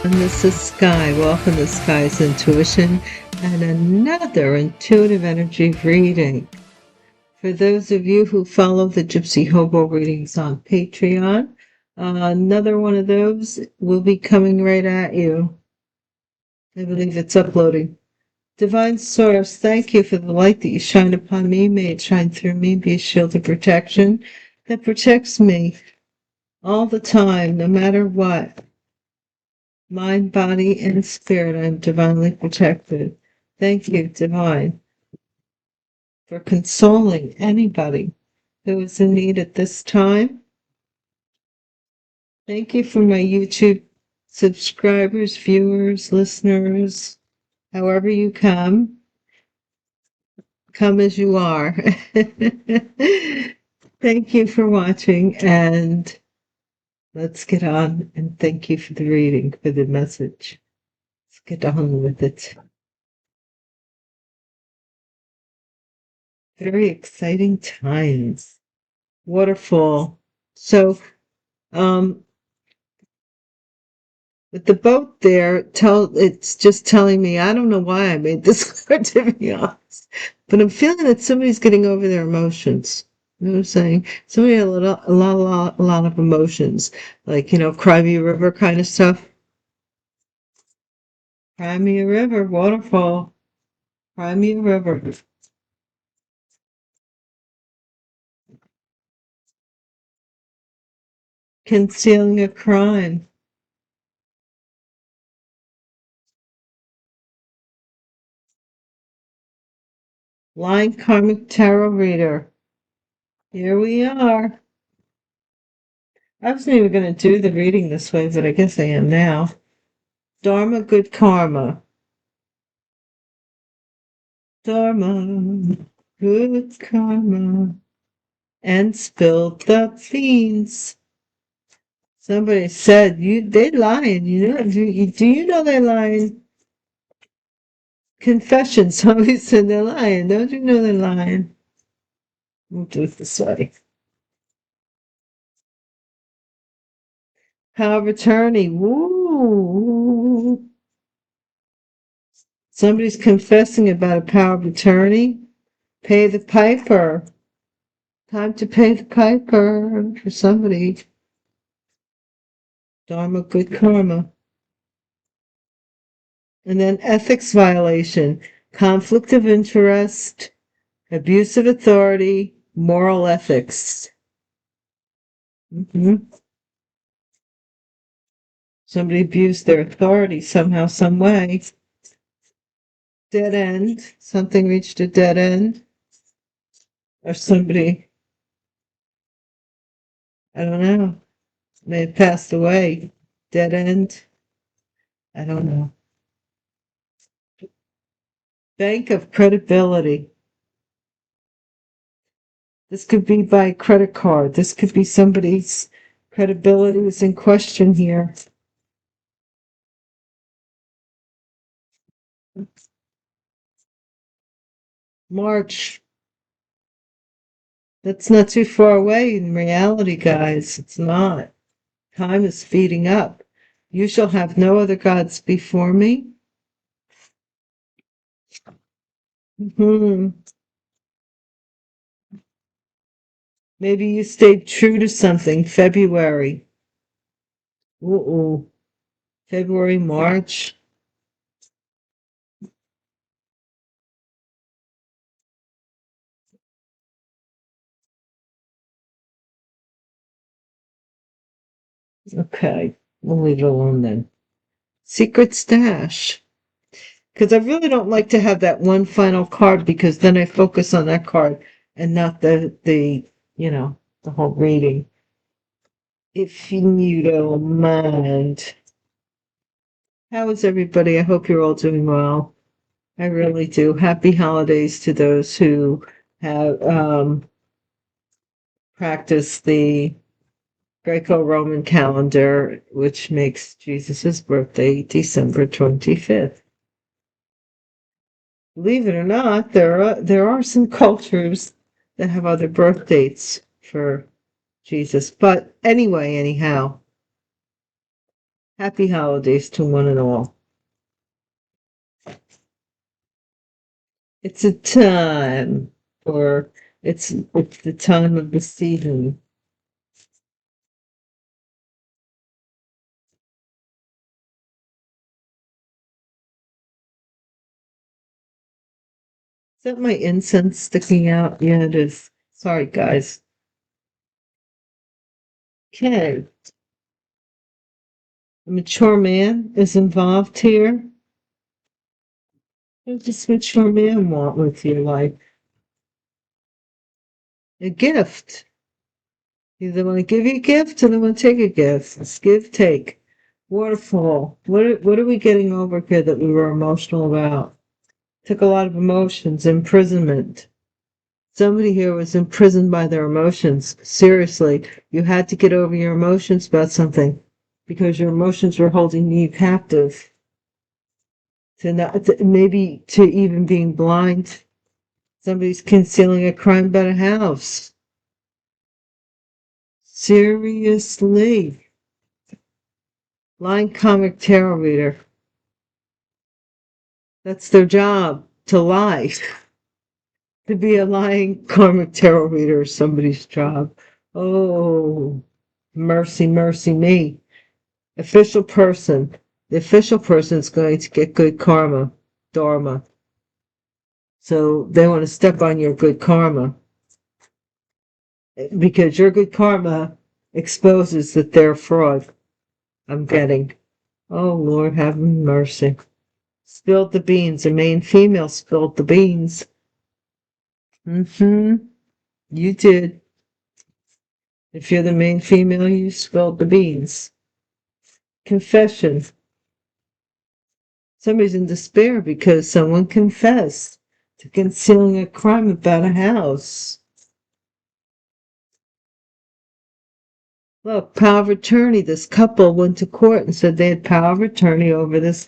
And this is Sky. Welcome to Sky's Intuition and another intuitive energy reading. For those of you who follow the Gypsy Hobo readings on Patreon, another one of those will be coming right at you. I believe it's uploading. Divine Source, thank you for the light that you shine upon me. May it shine through me, be a shield of protection that protects me all the time, no matter what. Mind, body, and spirit, I am divinely protected. Thank you, Divine, for consoling anybody who is in need at this time. Thank you for my YouTube subscribers, viewers, listeners, however you come. Come as you are. Thank you for watching, and let's get on, and thank you for the reading, for the message. Let's get on with it. Very exciting times. Waterfall. So, with the boat there, it's just telling me, I don't know why I made this card, to be honest, but I'm feeling that somebody's getting over their emotions. You know what I'm saying? Somebody had a lot of emotions, like, Cry Me a River kind of stuff. Cry Me a River, waterfall. Cry Me a River. Concealing a crime. Lying karmic tarot reader. Here we are. I wasn't even going to do the reading this way, but I guess I am now. Dharma, good karma. Dharma, good karma. And spilled the beans. Somebody said, they lying, do you know they're lying? Confession, somebody said they're lying. Don't you know they're lying? We'll do it this way. Power of attorney. Woo! Somebody's confessing about a power of attorney. Pay the piper. Time to pay the piper for somebody. Dharma, good karma. And then ethics violation, conflict of interest, abuse of authority, moral ethics. Somebody abused their authority somehow, some way. Dead end. Something reached a dead end. Or somebody, I don't know, may have passed away. Dead end. I don't know. Bank of credibility. This could be by credit card. This could be somebody's credibility is in question here. March. That's not too far away in reality, guys. It's not. Time is speeding up. You shall have no other gods before me. Maybe you stayed true to something. February. February, March. Okay, we'll leave it alone then. Secret stash. Because I really don't like to have that one final card, because then I focus on that card and not the whole reading. If you don't mind. How is everybody? I hope you're all doing well. I really do. Happy holidays to those who have practiced the Greco-Roman calendar, which makes Jesus' birthday December 25th. Believe it or not, there are some cultures that have other birth dates for Jesus. But anyhow, Happy holidays to one and all. It's a time for it's the time of the season. Is that my incense sticking out? Yeah, it is. Sorry, guys. Okay. A mature man is involved here. What does this mature man want with your life? A gift. Either want to give you a gift or they want to take a gift. It's give, take. Waterfall. What are we getting over here that we were emotional about? Took a lot of emotions. Imprisonment. Somebody here was imprisoned by their emotions. Seriously, you had to get over your emotions about something because your emotions were holding you captive. Maybe to even being blind. Somebody's concealing a crime about a house. Seriously. Lying comic tarot reader. That's their job, to lie. To be a lying karmic tarot reader is somebody's job. Oh, mercy, mercy me. Official person. The official person is going to get good karma, dharma. So they want to step on your good karma because your good karma exposes that they're fraud. I'm getting. Oh, Lord, have mercy. Spilled the beans. A main female spilled the beans. Mm-hmm. You did. If you're the main female, you spilled the beans. Confession. Somebody's in despair because someone confessed to concealing a crime about a house. Look, power of attorney. This couple went to court and said they had power of attorney over this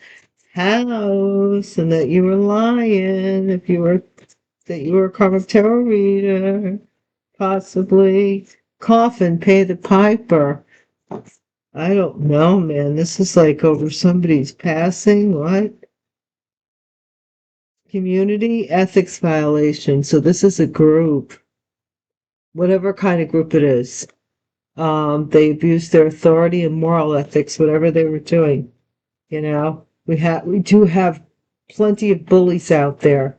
house and that you were lying if you were that you were a karmic tarot reader. Possibly. Coffin, pay the piper. I don't know, man. This is like over somebody's passing. What? Community ethics violation. So this is a group, whatever kind of group it is. They abused their authority and moral ethics, whatever they were doing. We do have plenty of bullies out there.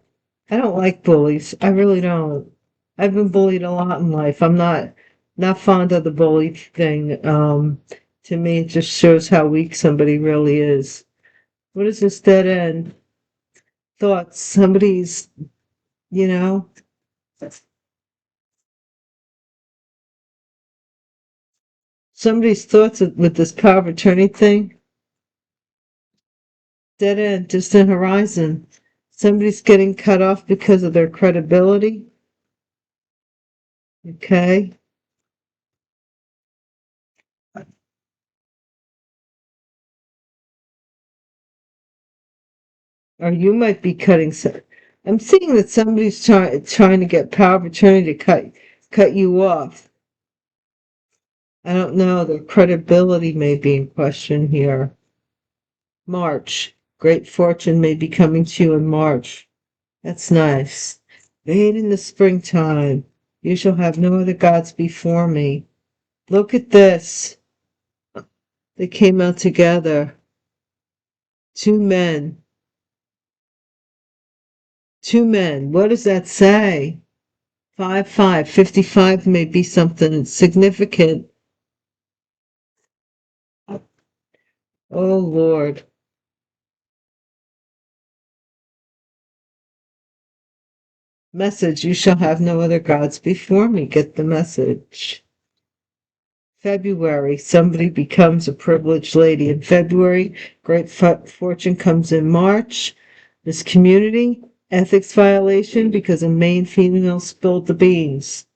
I don't like bullies. I really don't. I've been bullied a lot in life. I'm not fond of the bully thing. To me, it just shows how weak somebody really is. What is this dead end? Thoughts. You know, somebody's thoughts with this power of attorney thing. Dead end, distant horizon. Somebody's getting cut off because of their credibility. Okay. Or you might be cutting some. I'm seeing that somebody's trying to get power of attorney to cut you off. I don't know. Their credibility may be in question here. March. Great fortune may be coming to you in March. That's nice. Made in the springtime. You shall have no other gods before me. Look at this. They came out together. Two men. Two men. What does that say? 5-5. 55 may be something significant. Oh, Lord. Message, you shall have no other gods before me. Get the message. February, somebody becomes a privileged lady. In February, great fortune comes in March. This community, ethics violation because a main female spilled the beans.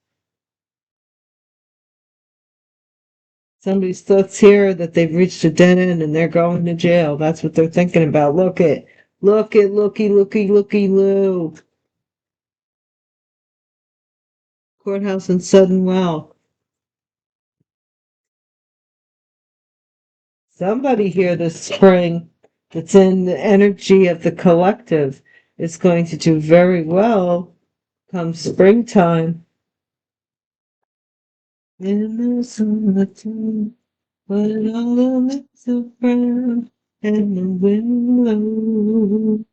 Somebody's thoughts here that they've reached a dead end and they're going to jail. That's what they're thinking about. Looky, loo. Courthouse and sudden wealth. Somebody here this spring that's in the energy of the collective is going to do very well come springtime. In the summertime, when all the leaves are brown and the wind blows.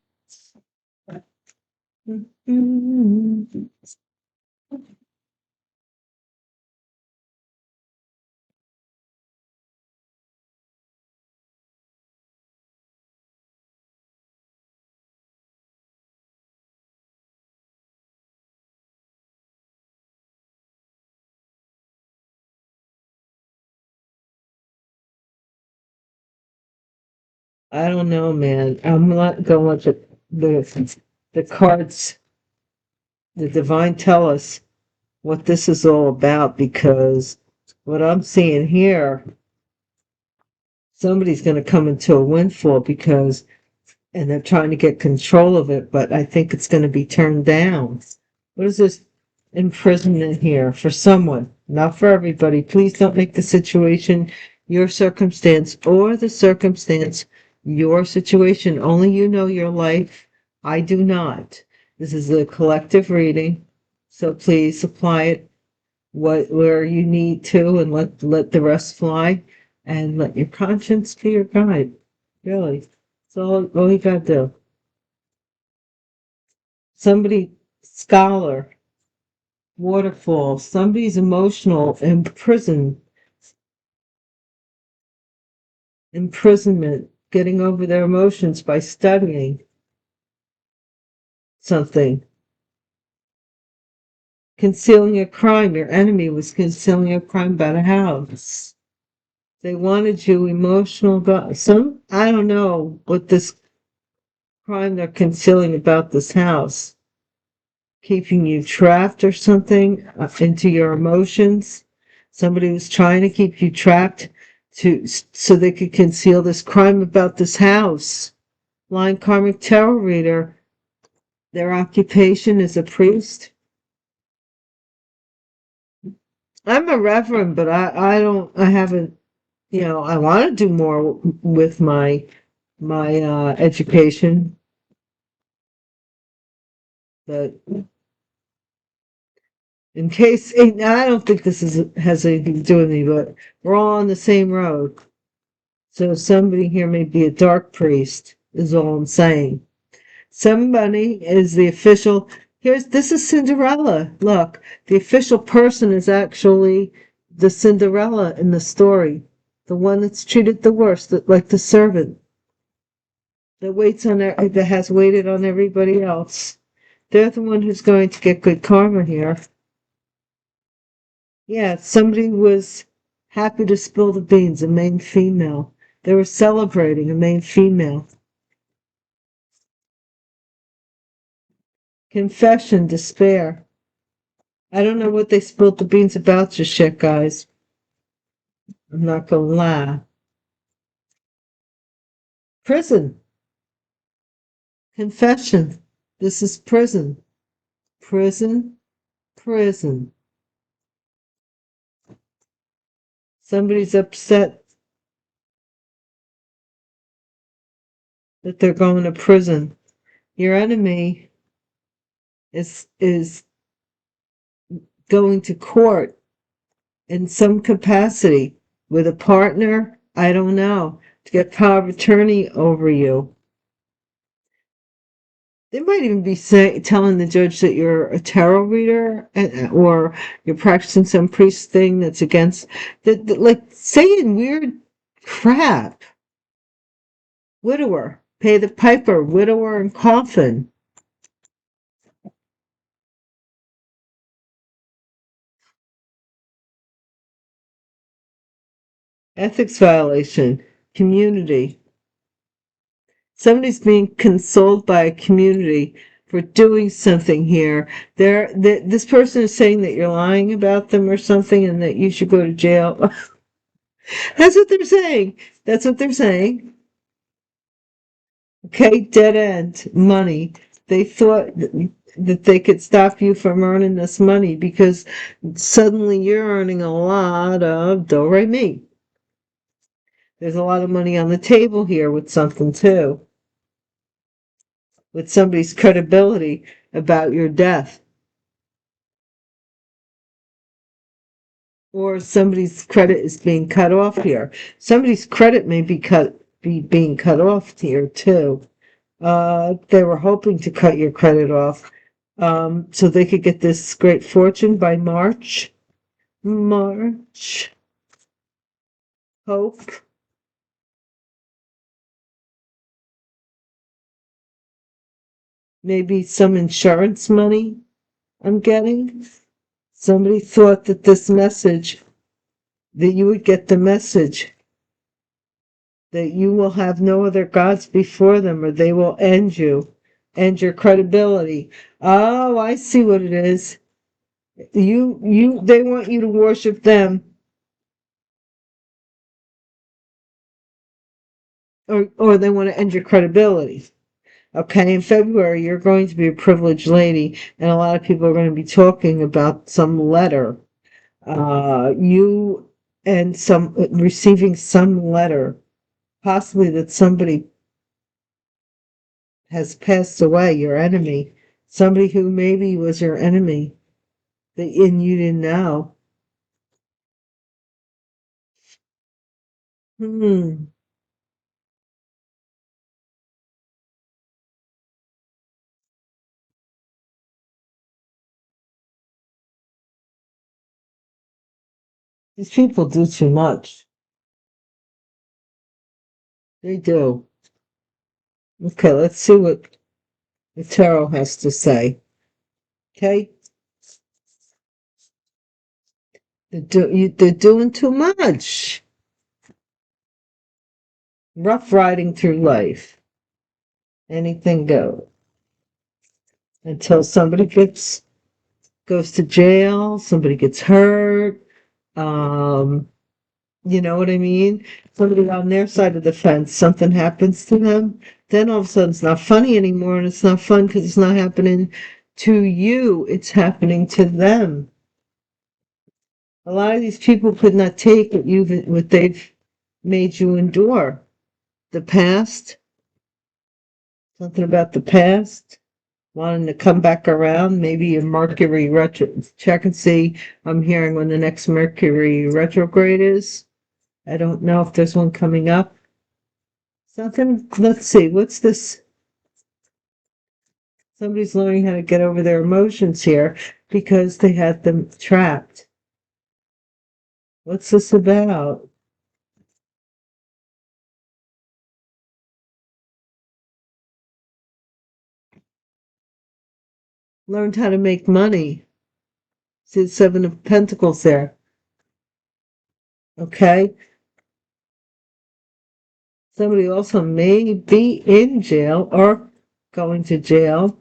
I don't know, man. I'm not going with the cards, the divine tell us what this is all about, because what I'm seeing here, somebody's going to come into a windfall because, and they're trying to get control of it, but I think it's going to be turned down. What is this imprisonment here for someone, not for everybody? Please don't make the situation your circumstance or the circumstance your situation. Only you know your life. I do not. This is a collective reading, so please apply it where you need to, and let the rest fly, and let your conscience be your guide. Really, that's all you gotta do. Somebody, scholar, waterfall. Somebody's emotional imprisonment, getting over their emotions by studying something. Concealing a crime. Your enemy was concealing a crime about a house. They wanted you emotional about I don't know what this crime they're concealing about this house. Keeping you trapped or something into your emotions. Somebody was trying to keep you trapped so they could conceal this crime about this house. Line karmic tarot reader. Their occupation is a priest. I'm a reverend, but I haven't, I want to do more with my education, but in case, I don't think this has anything to do with me, but we're all on the same road. So somebody here may be a dark priest, is all I'm saying. Somebody is the official. This is Cinderella. Look, the official person is actually the Cinderella in the story. The one that's treated the worst, like the servant that has waited on everybody else. They're the one who's going to get good karma here. Yeah, somebody was happy to spill the beans, a main female. They were celebrating a main female. Confession, despair. I don't know what they spilled the beans about just yet, guys. I'm not gonna lie. Prison. Confession. This is prison. Prison. Prison. Somebody's upset that they're going to prison. Your enemy is going to court in some capacity with a partner, I don't know, to get power of attorney over you. They might even be telling the judge that you're a tarot reader, or you're practicing some priest thing that's against, like saying weird crap. Widower, pay the piper, widower and coffin. Ethics violation, community. Somebody's being consoled by a community for doing something here. This person is saying that you're lying about them or something and that you should go to jail. That's what they're saying. That's what they're saying. Okay, dead end, money. They thought that they could stop you from earning this money because suddenly you're earning a lot of do-re-mi. There's a lot of money on the table here with something too, with somebody's credibility about your death. Or somebody's credit is being cut off here. Somebody's credit may be being cut off here too. They were hoping to cut your credit off, so they could get this great fortune by March. March. Hope. Maybe some insurance money I'm getting. Somebody thought that this message, that you would get the message that you will have no other gods before them or they will end you, end your credibility. Oh, I see what it is. They want you to worship them, or they want to end your credibility. Okay, in February, you're going to be a privileged lady, and a lot of people are going to be talking about some letter. You and some receiving some letter, possibly that somebody has passed away, your enemy, somebody who maybe was your enemy, and you didn't know. Hmm. These people do too much. They do. Okay, let's see what the tarot has to say. Okay? They're doing too much. Rough riding through life. Anything goes. Until somebody goes to jail, somebody gets hurt, you know what I mean? Somebody on their side of the fence, something happens to them, then all of a sudden it's not funny anymore, and it's not fun because it's not happening to you, it's happening to them. A lot of these people could not take what they've made you endure. The past, something about the past, wanting to come back around, maybe a Mercury retro. Check and see. I'm hearing when the next Mercury retrograde is. I don't know if there's one coming up. Something, let's see, what's this? Somebody's learning how to get over their emotions here because they had them trapped. What's this about? Learned how to make money. See the Seven of Pentacles there. Okay? Somebody also may be in jail or going to jail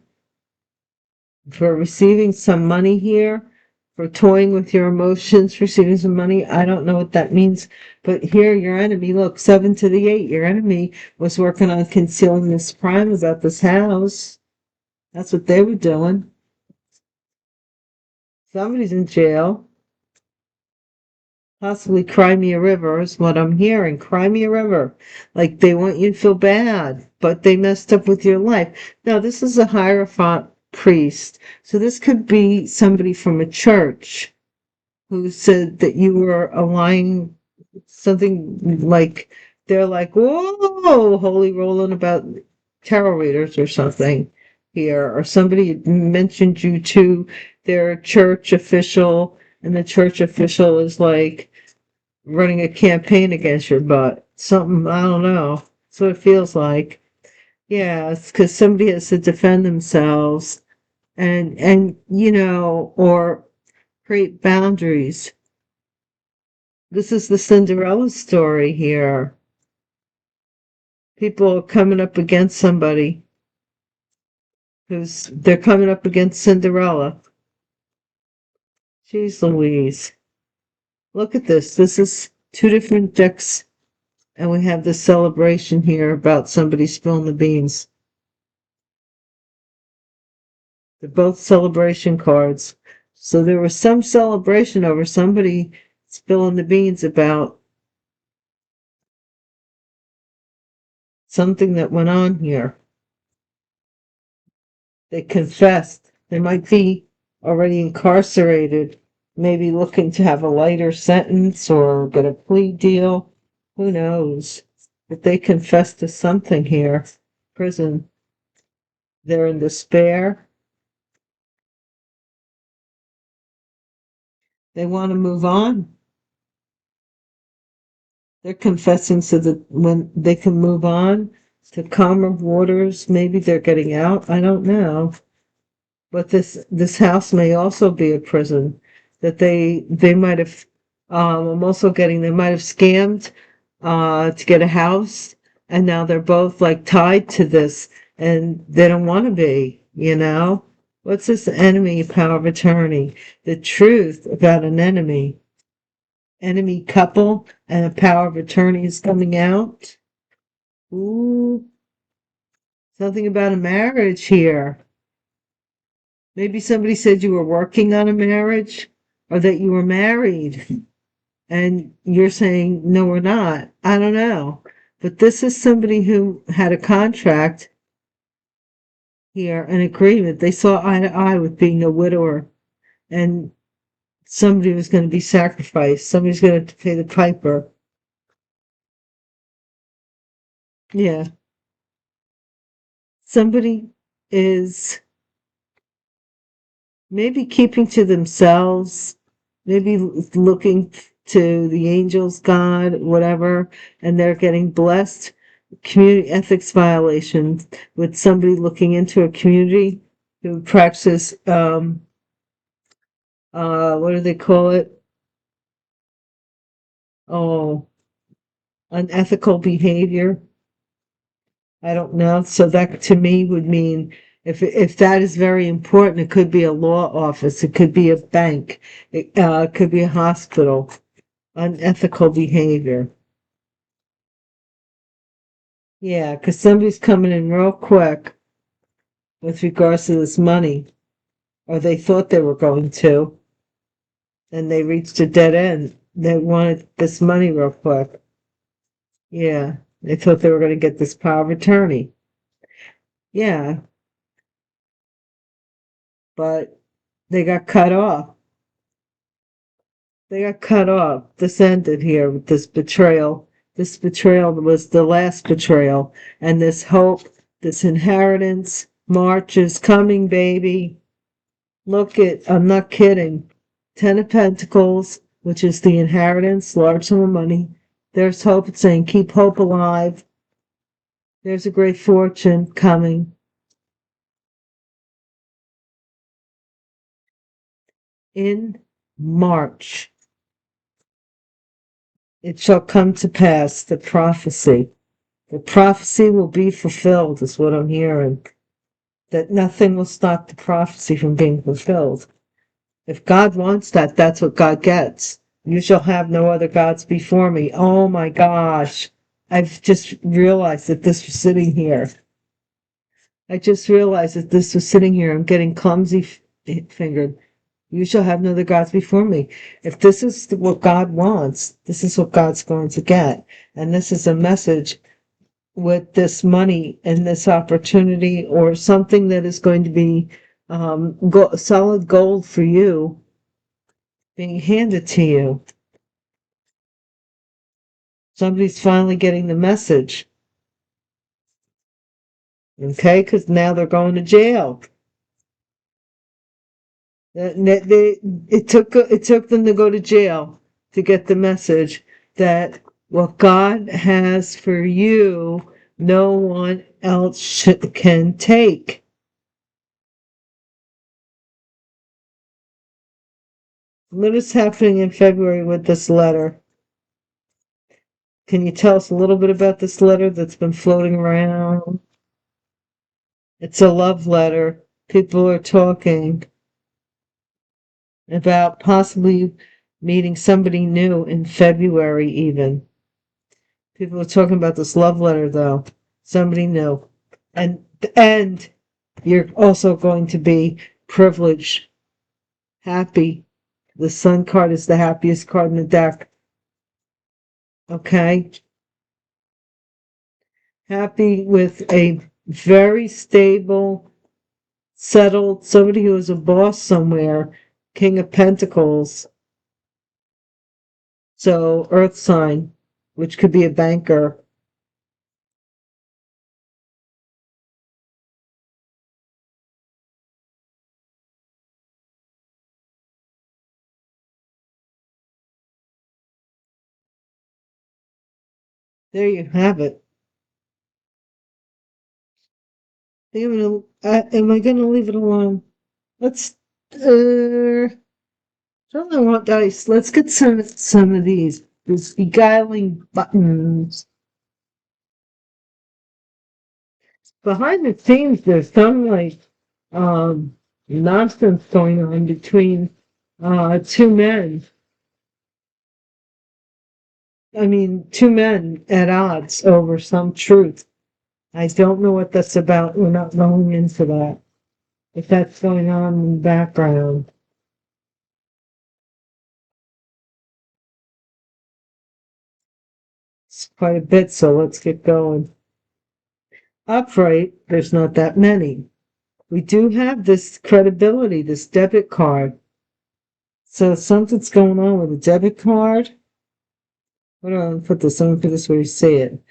for receiving some money here, for toying with your emotions, receiving some money. I don't know what that means, but here your enemy, look, 7 to the 8, your enemy was working on concealing this crime about this house. That's what they were doing. Somebody's in jail. Possibly Crimea River is what I'm hearing. Crimea River. Like they want you to feel bad, but they messed up with your life. Now, this is a Hierophant priest. So this could be somebody from a church who said that you were aligning something like, they're like, whoa, holy rolling about tarot readers or something here. Or somebody mentioned you to their church official, and the church official is like running a campaign against your butt. Something, I don't know. That's what it feels like. Yeah, it's because somebody has to defend themselves and or create boundaries. This is the Cinderella story here. People are coming up against somebody they're coming up against Cinderella. Jeez Louise. Look at this. This is two different decks, and we have this celebration here about somebody spilling the beans. They're both celebration cards. So there was some celebration over somebody spilling the beans about something that went on here. They confessed. They might be already incarcerated, maybe looking to have a lighter sentence or get a plea deal. Who knows? But they confessed to something here. Prison. They're in despair. They want to move on. They're confessing so that when they can move on to calmer waters, maybe they're getting out. I don't know. But this house may also be a prison that they might have. I'm also getting they might have scammed to get a house, and now they're both like tied to this, and they don't want to be. What's this enemy power of attorney? The truth about an enemy couple, and a power of attorney is coming out. Ooh, something about a marriage here. Maybe somebody said you were working on a marriage or that you were married and you're saying, no, we're not. I don't know. But this is somebody who had a contract here, an agreement. They saw eye to eye with being a widower, and somebody was going to be sacrificed. Somebody's going to pay the piper. Yeah. Somebody is maybe keeping to themselves, maybe looking to the angels, God, whatever, and they're getting blessed. Community ethics violations with somebody looking into a community who practices, what do they call it? Oh, unethical behavior. I don't know. So that to me would mean if that is very important, it could be a law office, it could be a bank, it could be a hospital. Unethical behavior. Yeah, because somebody's coming in real quick with regards to this money, or they thought they were going to, and they reached a dead end. They wanted this money real quick. Yeah, they thought they were going to get this power of attorney. Yeah, but they got cut off. They got cut off. This ended here with this betrayal. This betrayal was the last betrayal. And this hope, this inheritance, March is coming, baby. I'm not kidding. Ten of Pentacles, which is the inheritance, large sum of money. There's hope. It's saying keep hope alive. There's a great fortune coming. In March, it shall come to pass, the prophecy. The prophecy will be fulfilled, is what I'm hearing. That nothing will stop the prophecy from being fulfilled. If God wants that, that's what God gets. You shall have no other gods before me. Oh my gosh. I've just realized that this was sitting here. I just realized that this was sitting here. I'm getting clumsy fingered. You shall have no other gods before me. If this is what God wants, this is what God's going to get. And this is a message with this money and this opportunity or something that is going to be solid gold for you being handed to you. Somebody's finally getting the message. Okay, because now they're going to jail. It took them to go to jail to get the message that what God has for you, no one else can take. What is happening in February with this letter? Can you tell us a little bit about this letter that's been floating around? It's a love letter. People are talking about possibly meeting somebody new in February even. People are talking about this love letter though. Somebody new. And you're also going to be privileged, happy. The Sun card is the happiest card in the deck. Okay? happy with a very stable, settled, somebody who is a boss somewhere, King of Pentacles. So, Earth sign, which could be a banker. There you have it. Am I gonna leave it alone? Let's, don't I want dice? Let's get some of these beguiling buttons. Behind the scenes, there's some like um nonsense going on between two men. I mean, two men at odds over some truth. I don't know what that's about. We're not going into that. If that's going on in the background. It's quite a bit, so let's get going. Upright, there's not that many. We do have this credibility, this debit card. So something's going on with a debit card. Hold on, let me put this where you see it.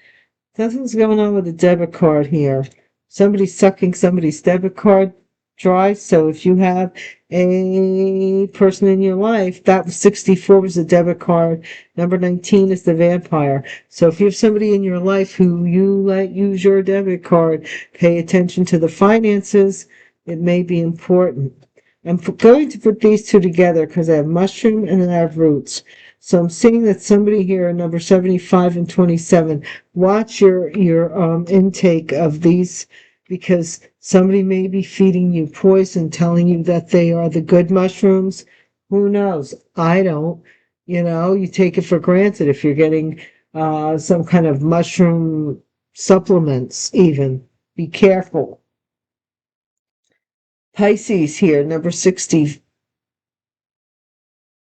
Something's going on with a debit card here. Somebody's sucking somebody's debit card dry. So if you have a person in your life, that was 64 was the debit card. Number 19 is the vampire. So if you have somebody in your life who you let use your debit card, pay attention to the finances. It may be important. I'm going to put these two together because I have mushroom and I have roots. So I'm seeing that somebody here, number 75 and 27, watch your intake of these because somebody may be feeding you poison, telling you that they are the good mushrooms. Who knows? I don't. You take it for granted if you're getting some kind of mushroom supplements even. Be careful. Pisces here, number 60.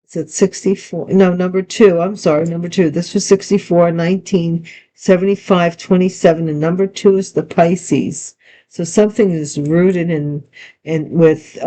It's at 64. No, number two. I'm sorry, number two. This was 64, 19, 75, 27, and number two is the Pisces. So something is rooted in with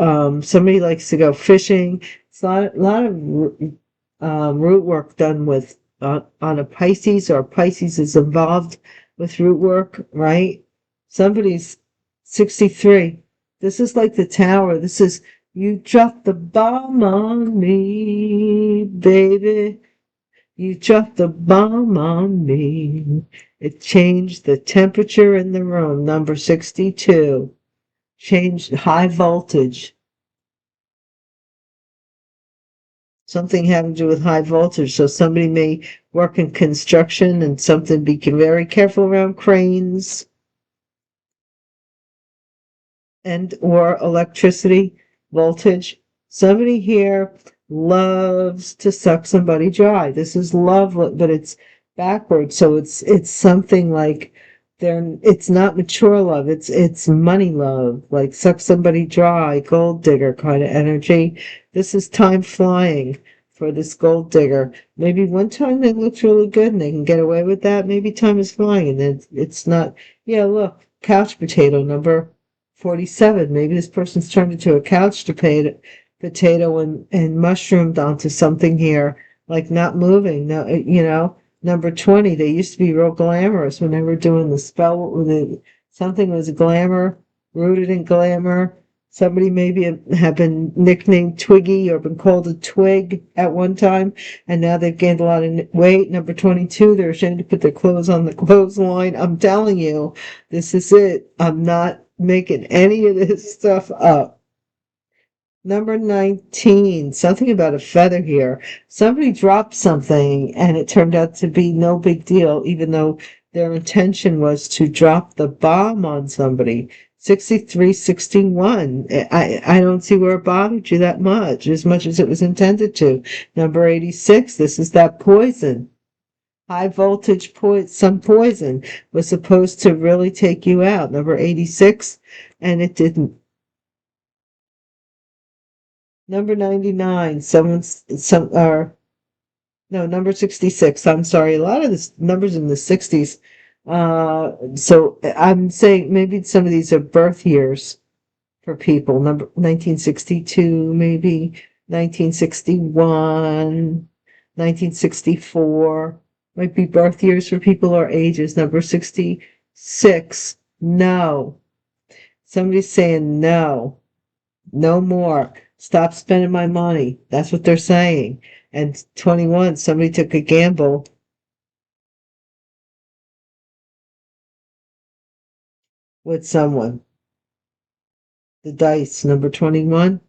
somebody likes to go fishing. It's a lot of root work done with on a Pisces, or Pisces is involved with root work, right? Somebody's 63. This is like the tower. This is you dropped the bomb on me, baby. You dropped the bomb on me. It changed the temperature in the room. Number 62. Changed high voltage. Something having to do with high voltage. So somebody may work in construction and something be very careful around cranes and or electricity voltage. Somebody here loves to suck somebody dry. This is love, but it's backwards. So it's something like it's not mature love. It's money love, like suck somebody dry, gold digger kind of energy. This is time flying for this gold digger. Maybe one time they looked really good and they can get away with that. Maybe time is flying and it's not. Yeah, look, couch potato number 47. Maybe this person's turned into a couch potato and mushroomed onto something here, like not moving. No, number 20, they used to be real glamorous when they were doing the spell. Something was glamour, rooted in glamour. Somebody maybe have been nicknamed Twiggy or been called a twig at one time, and now they've gained a lot of weight. Number 22, they're ashamed to put their clothes on the clothesline. I'm telling you, this is it. I'm not making any of this stuff up. Number 19, something about a feather here. Somebody dropped something and it turned out to be no big deal, even though their intention was to drop the bomb on somebody. 63, 61. I don't see where it bothered you that much as it was intended to. Number 86, this is that poison. High voltage some poison was supposed to really take you out. Number 86, and it didn't. Number 99, number 66. I'm sorry, a lot of the numbers in the 60s. So I'm saying maybe some of these are birth years for people. Number 1962, maybe 1961, 1964 might be birth years for people or ages. Number 66, no. Somebody's saying no, no more. Stop spending my money. That's what they're saying. And 21, somebody took a gamble with someone. The dice, number 21.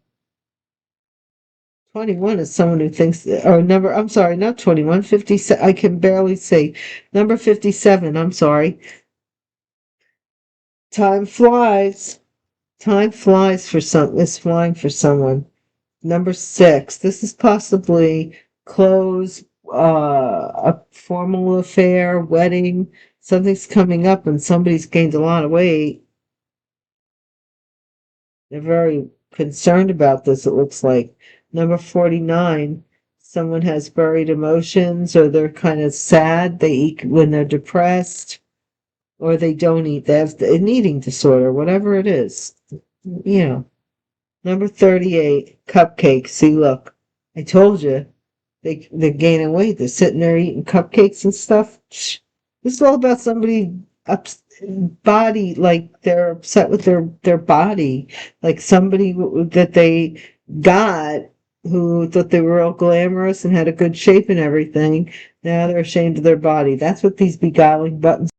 21 is someone who thinks, or number, I'm sorry, not 21, 57. I can barely say. Number 57, I'm sorry. Time flies. Time flies for is flying for someone. Number 6, this is possibly close, a formal affair, wedding. Something's coming up and somebody's gained a lot of weight. They're very concerned about this, it looks like. Number 49, someone has buried emotions or they're kind of sad. They eat when they're depressed or they don't eat. They have an eating disorder, whatever it is. You know. Number 38, cupcakes. See, look, I told you they're gaining weight. They're sitting there eating cupcakes and stuff. This is all about somebody body, like they're upset with their body, like somebody that they got who thought they were all glamorous and had a good shape and everything. Now they're ashamed of their body. That's what these beguiling buttons